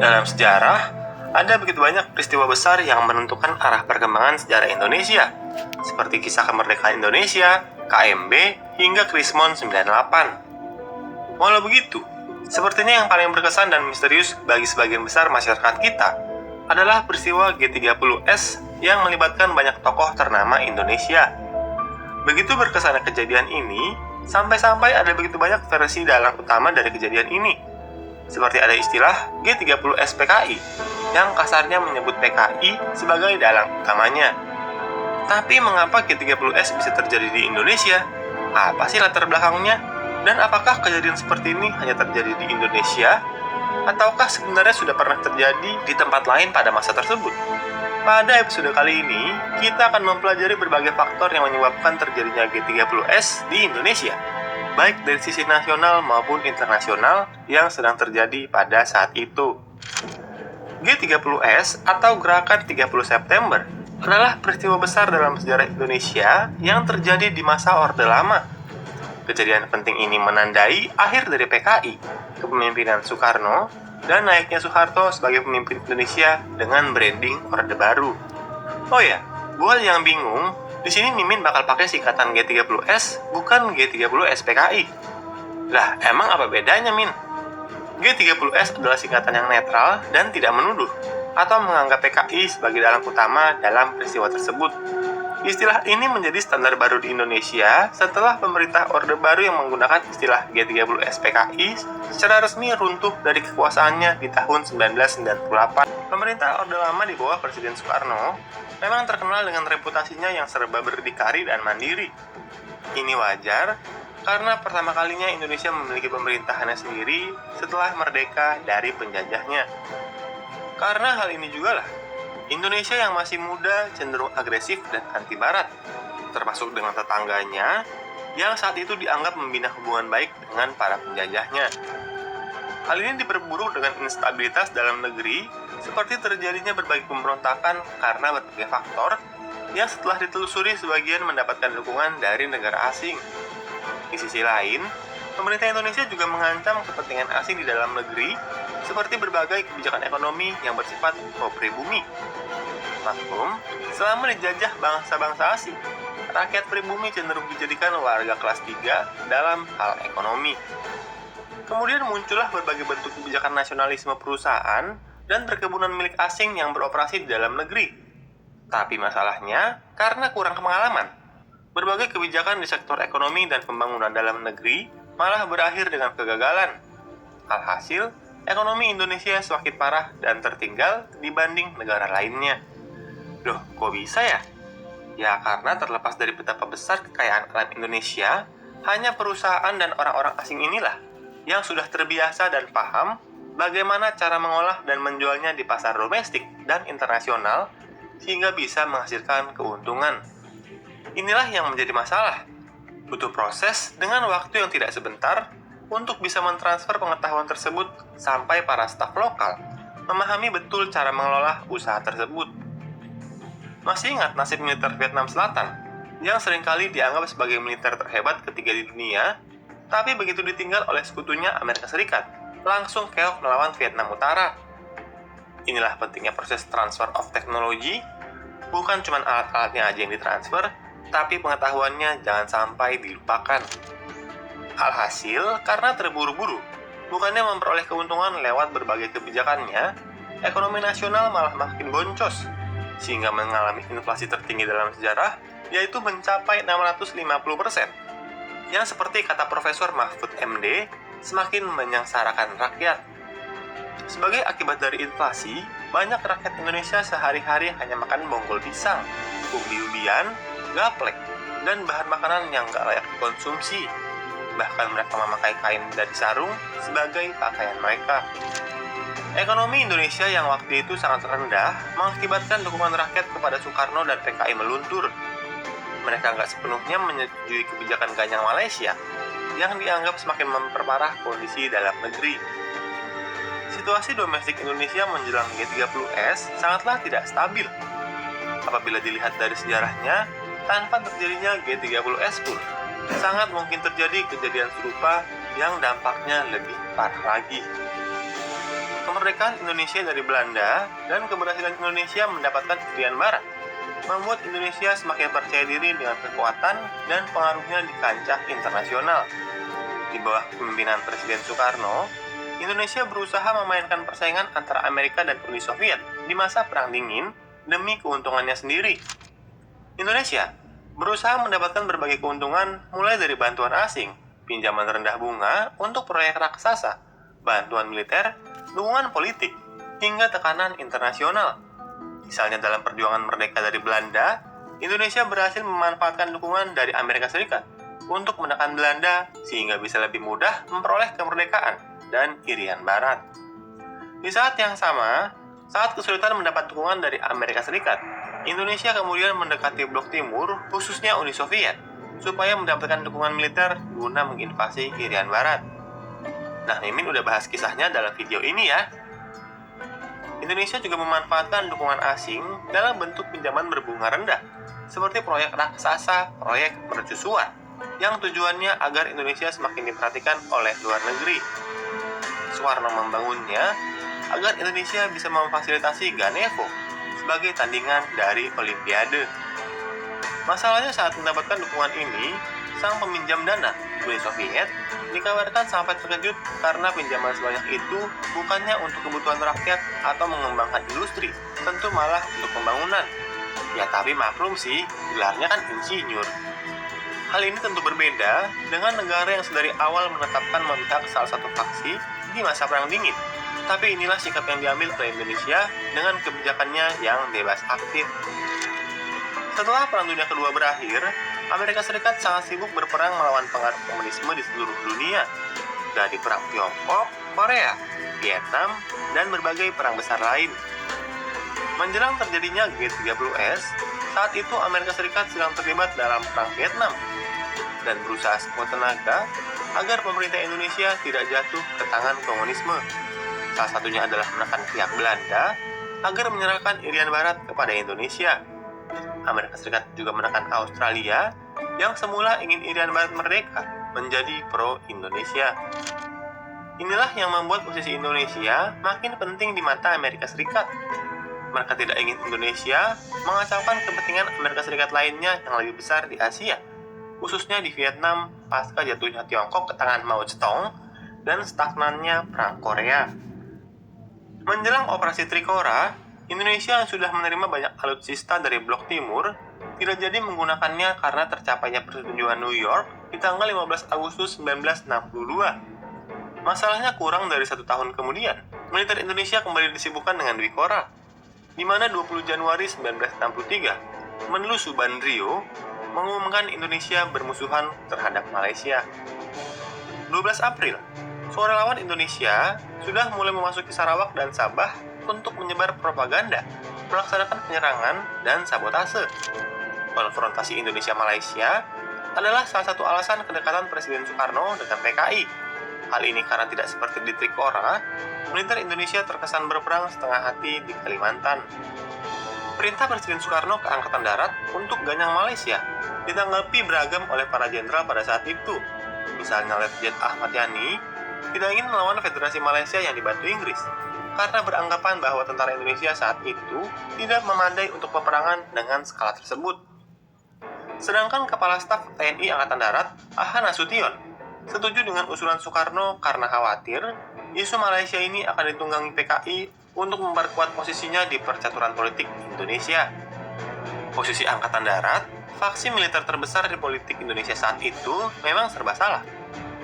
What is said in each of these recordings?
Dalam sejarah, ada begitu banyak peristiwa besar yang menentukan arah perkembangan sejarah Indonesia, seperti kisah kemerdekaan Indonesia, KMB, hingga Krismon 98. Walau begitu, sepertinya yang paling berkesan dan misterius bagi sebagian besar masyarakat kita adalah peristiwa G30S yang melibatkan banyak tokoh ternama Indonesia. Begitu berkesannya kejadian ini, sampai-sampai ada begitu banyak versi dalang utama dari kejadian ini. Seperti ada istilah G30S PKI, yang kasarnya menyebut PKI sebagai dalang utamanya. Tapi mengapa G30S bisa terjadi di Indonesia? Apa sih latar belakangnya? Dan apakah kejadian seperti ini hanya terjadi di Indonesia? Ataukah sebenarnya sudah pernah terjadi di tempat lain pada masa tersebut? Pada episode kali ini, kita akan mempelajari berbagai faktor yang menyebabkan terjadinya G30S di Indonesia, baik dari sisi nasional maupun internasional yang sedang terjadi pada saat itu. G30S atau Gerakan 30 September adalah peristiwa besar dalam sejarah Indonesia yang terjadi di masa Orde Lama. Kejadian penting ini menandai akhir dari PKI, kepemimpinan Soekarno, dan naiknya Soeharto sebagai pemimpin Indonesia dengan branding Orde Baru. Oh ya, buat yang bingung, di sini Mimin bakal pakai singkatan G30S, bukan G30S PKI. Lah, emang apa bedanya, Min? G30S adalah singkatan yang netral dan tidak menuduh, atau menganggap PKI sebagai dalang utama dalam peristiwa tersebut. Istilah ini menjadi standar baru di Indonesia setelah pemerintah Orde Baru yang menggunakan istilah G30S PKI secara resmi runtuh dari kekuasaannya di tahun 1998. Pemerintah Orde Lama di bawah Presiden Soekarno memang terkenal dengan reputasinya yang serba berdikari dan mandiri. Ini wajar karena pertama kalinya Indonesia memiliki pemerintahannya sendiri setelah merdeka dari penjajahnya. Karena hal ini juga lah, Indonesia yang masih muda cenderung agresif dan anti-barat, termasuk dengan tetangganya yang saat itu dianggap membina hubungan baik dengan para penjajahnya. Hal ini diperburuk dengan instabilitas dalam negeri, seperti terjadinya berbagai pemberontakan karena berbagai faktor yang setelah ditelusuri sebagian mendapatkan dukungan dari negara asing. Di sisi lain, pemerintah Indonesia juga mengancam kepentingan asing di dalam negeri, seperti berbagai kebijakan ekonomi yang bersifat pro-pribumi. Maklum, selama dijajah bangsa-bangsa asing, rakyat pribumi cenderung dijadikan warga kelas 3 dalam hal ekonomi. Kemudian muncullah berbagai bentuk kebijakan nasionalisme perusahaan dan perkebunan milik asing yang beroperasi di dalam negeri. Tapi masalahnya, karena kurang pengalaman, berbagai kebijakan di sektor ekonomi dan pembangunan dalam negeri malah berakhir dengan kegagalan. Alhasil, ekonomi Indonesia semakin parah dan tertinggal dibanding negara lainnya. Loh, kok bisa ya? Ya karena terlepas dari betapa besar kekayaan alam Indonesia, hanya perusahaan dan orang-orang asing inilah yang sudah terbiasa dan paham bagaimana cara mengolah dan menjualnya di pasar domestik dan internasional sehingga bisa menghasilkan keuntungan. Inilah yang menjadi masalah. Butuh proses dengan waktu yang tidak sebentar untuk bisa mentransfer pengetahuan tersebut sampai para staf lokal memahami betul cara mengelola usaha tersebut. Masih ingat nasib militer Vietnam Selatan yang seringkali dianggap sebagai militer terhebat ketiga di dunia, tapi begitu ditinggal oleh sekutunya Amerika Serikat, langsung keok melawan Vietnam Utara. Inilah pentingnya proses transfer of technology, bukan cuma alat-alatnya aja yang ditransfer, tapi pengetahuannya jangan sampai dilupakan. Alhasil, karena terburu-buru, bukannya memperoleh keuntungan lewat berbagai kebijakannya, ekonomi nasional malah makin boncos, sehingga mengalami inflasi tertinggi dalam sejarah, yaitu mencapai 650%, yang seperti kata Profesor Mahfud MD, semakin menyengsarakan rakyat. Sebagai akibat dari inflasi, banyak rakyat Indonesia sehari-hari hanya makan bonggol pisang, umbi-umbian, gaplek, dan bahan makanan yang gak layak dikonsumsi. Bahkan mereka memakai kain dari sarung sebagai pakaian mereka. Ekonomi Indonesia yang waktu itu sangat rendah mengakibatkan dukungan rakyat kepada Soekarno dan PKI meluntur. Mereka nggak sepenuhnya menyetujui kebijakan ganyang Malaysia yang dianggap semakin memperparah kondisi dalam negeri. Situasi domestik Indonesia menjelang G30S sangatlah tidak stabil. Apabila dilihat dari sejarahnya, tanpa terjadinya G30S pun, sangat mungkin terjadi kejadian serupa yang dampaknya lebih parah lagi. Kemerdekaan Indonesia dari Belanda dan keberhasilan Indonesia mendapatkan Irian Barat membuat Indonesia semakin percaya diri dengan kekuatan dan pengaruhnya di kancah internasional. Di bawah kepemimpinan Presiden Soekarno, Indonesia berusaha memainkan persaingan antara Amerika dan Uni Soviet di masa Perang Dingin demi keuntungannya sendiri. Indonesia berusaha mendapatkan berbagai keuntungan mulai dari bantuan asing, pinjaman rendah bunga untuk proyek raksasa, bantuan militer, dukungan politik, hingga tekanan internasional. Misalnya dalam perjuangan merdeka dari Belanda, Indonesia berhasil memanfaatkan dukungan dari Amerika Serikat untuk menekan Belanda sehingga bisa lebih mudah memperoleh kemerdekaan dan Irian Barat. Di saat yang sama, saat kesulitan mendapat dukungan dari Amerika Serikat, Indonesia kemudian mendekati Blok Timur, khususnya Uni Soviet, supaya mendapatkan dukungan militer guna menginvasi Irian Barat. Nah, Mimin udah bahas kisahnya dalam video ini ya. Indonesia juga memanfaatkan dukungan asing dalam bentuk pinjaman berbunga rendah, seperti proyek raksasa, proyek mercusuar, yang tujuannya agar Indonesia semakin diperhatikan oleh luar negeri. Soekarno membangunnya agar Indonesia bisa memfasilitasi Ganevo sebagai tandingan dari Olimpiade. Masalahnya saat mendapatkan dukungan ini, sang peminjam dana, Uni Soviet, dikabarkan sampai terkejut karena pinjaman sebanyak itu bukannya untuk kebutuhan rakyat atau mengembangkan industri, tentu malah untuk pembangunan. Ya tapi maklum sih, gelarnya kan insinyur. Hal ini tentu berbeda dengan negara yang sedari awal menetapkan memihak salah satu faksi di masa Perang Dingin. Tapi inilah sikap yang diambil oleh Indonesia dengan kebijakannya yang bebas aktif. Setelah Perang Dunia Kedua berakhir, Amerika Serikat sangat sibuk berperang melawan pengaruh komunisme di seluruh dunia, dari Perang Tiongkok, Korea, Vietnam, dan berbagai perang besar lain. Menjelang terjadinya G30S, saat itu Amerika Serikat sedang terlibat dalam Perang Vietnam dan berusaha sekuat tenaga agar pemerintah Indonesia tidak jatuh ke tangan komunisme. Salah satunya adalah menekan pihak Belanda agar menyerahkan Irian Barat kepada Indonesia. Amerika Serikat juga menekan Australia yang semula ingin Irian Barat merdeka menjadi pro-Indonesia. Inilah yang membuat posisi Indonesia makin penting di mata Amerika Serikat. Mereka tidak ingin Indonesia mengacaukan kepentingan Amerika Serikat lainnya yang lebih besar di Asia, khususnya di Vietnam pasca jatuhnya Tiongkok ke tangan Mao Zedong dan stagnannya Perang Korea. Menjelang operasi Trikora, Indonesia yang sudah menerima banyak alutsista dari Blok Timur tidak jadi menggunakannya karena tercapainya persetujuan New York di tanggal 15 Agustus 1962. Masalahnya kurang dari 1 tahun kemudian, militer Indonesia kembali disibukkan dengan Dwikora, di mana 20 Januari 1963, Menlu Subandrio mengumumkan Indonesia bermusuhan terhadap Malaysia. 12 April, sukarelawan Indonesia sudah mulai memasuki Sarawak dan Sabah untuk menyebar propaganda, melaksanakan penyerangan, dan sabotase. Konfrontasi Indonesia-Malaysia adalah salah satu alasan kedekatan Presiden Soekarno dengan PKI. Hal ini karena tidak seperti di Trikora, militer Indonesia terkesan berperang setengah hati di Kalimantan. Perintah Presiden Soekarno ke Angkatan Darat untuk ganyang Malaysia ditanggapi beragam oleh para jenderal pada saat itu. Misalnya Letjen Ahmad Yani tidak ingin melawan Federasi Malaysia yang dibantu Inggris, karena beranggapan bahwa tentara Indonesia saat itu tidak memadai untuk peperangan dengan skala tersebut. Sedangkan Kepala Staf TNI Angkatan Darat, Aha Nasution, setuju dengan usulan Soekarno karena khawatir isu Malaysia ini akan ditunggangi PKI untuk memperkuat posisinya di percaturan politik Indonesia. Posisi Angkatan Darat, faksi militer terbesar di politik Indonesia saat itu, memang serba salah.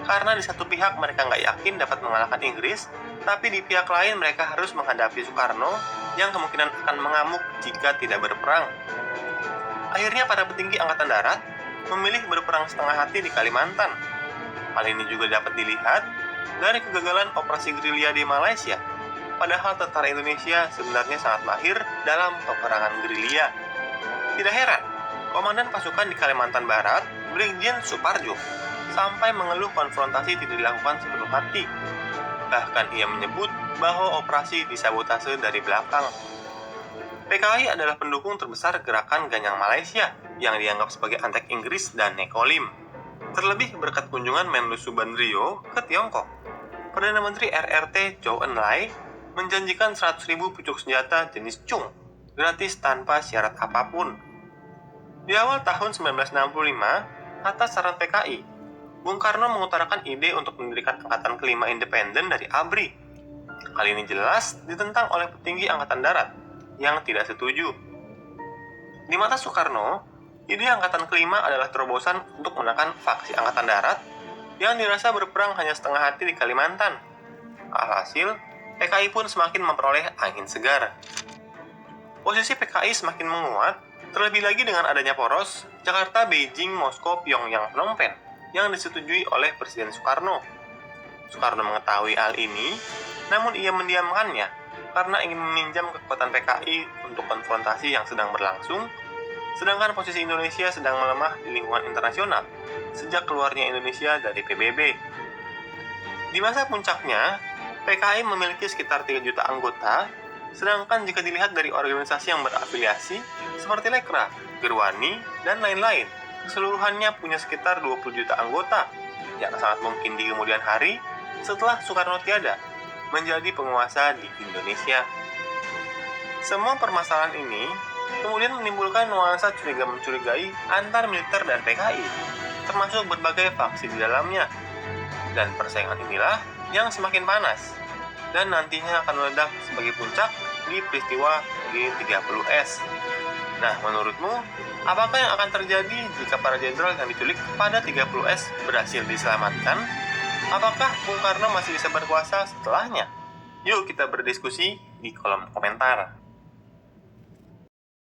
Karena di satu pihak mereka nggak yakin dapat mengalahkan Inggris, tapi di pihak lain mereka harus menghadapi Soekarno yang kemungkinan akan mengamuk jika tidak berperang. Akhirnya para petinggi Angkatan Darat memilih berperang setengah hati di Kalimantan. Hal ini juga dapat dilihat dari kegagalan operasi gerilya di Malaysia. Padahal tentara Indonesia sebenarnya sangat mahir dalam peperangan gerilya. Tidak heran, Komandan pasukan di Kalimantan Barat, Brigjen Suparjo, sampai mengeluh konfrontasi tidak dilakukan sepenuh hati. Bahkan ia menyebut bahwa operasi disabotase dari belakang. PKI adalah pendukung terbesar gerakan Ganyang Malaysia yang dianggap sebagai antek Inggris dan Nekolim. Terlebih berkat kunjungan Menlu Subandrio ke Tiongkok. Perdana Menteri RRT Zhou Enlai menjanjikan 100.000 pucuk senjata jenis Chung, gratis tanpa syarat apapun. Di awal tahun 1965, atas saran PKI, Bung Karno mengutarakan ide untuk mendirikan Angkatan Kelima Independen dari ABRI. Hal ini jelas ditentang oleh petinggi Angkatan Darat yang tidak setuju. Di mata Soekarno, ide Angkatan Kelima adalah terobosan untuk menekan faksi Angkatan Darat yang dirasa berperang hanya setengah hati di Kalimantan. Alhasil, PKI pun semakin memperoleh angin segar. Posisi PKI semakin menguat, terlebih lagi dengan adanya poros Jakarta, Beijing, Moskow, Pyongyang, Phnom Penh yang disetujui oleh Presiden Soekarno. Soekarno mengetahui hal ini, namun ia mendiamkannya karena ingin meminjam kekuatan PKI untuk konfrontasi yang sedang berlangsung, sedangkan posisi Indonesia sedang melemah di lingkungan internasional sejak keluarnya Indonesia dari PBB. Di masa puncaknya, PKI memiliki sekitar 3 juta anggota, sedangkan jika dilihat dari organisasi yang berafiliasi seperti Lekra, Gerwani, dan lain-lain, keseluruhannya punya sekitar 20 juta anggota yang sangat mungkin di kemudian hari setelah Soekarno tiada menjadi penguasa di Indonesia. Semua permasalahan ini kemudian menimbulkan nuansa curiga-mencurigai antar militer dan PKI, termasuk berbagai faksi di dalamnya. Dan persaingan inilah yang semakin panas, dan nantinya akan meledak sebagai puncak di peristiwa G30S. Nah, menurutmu, apakah yang akan terjadi jika para jenderal yang diculik pada 30S berhasil diselamatkan? Apakah Bung Karno masih bisa berkuasa setelahnya? Yuk kita berdiskusi di kolom komentar.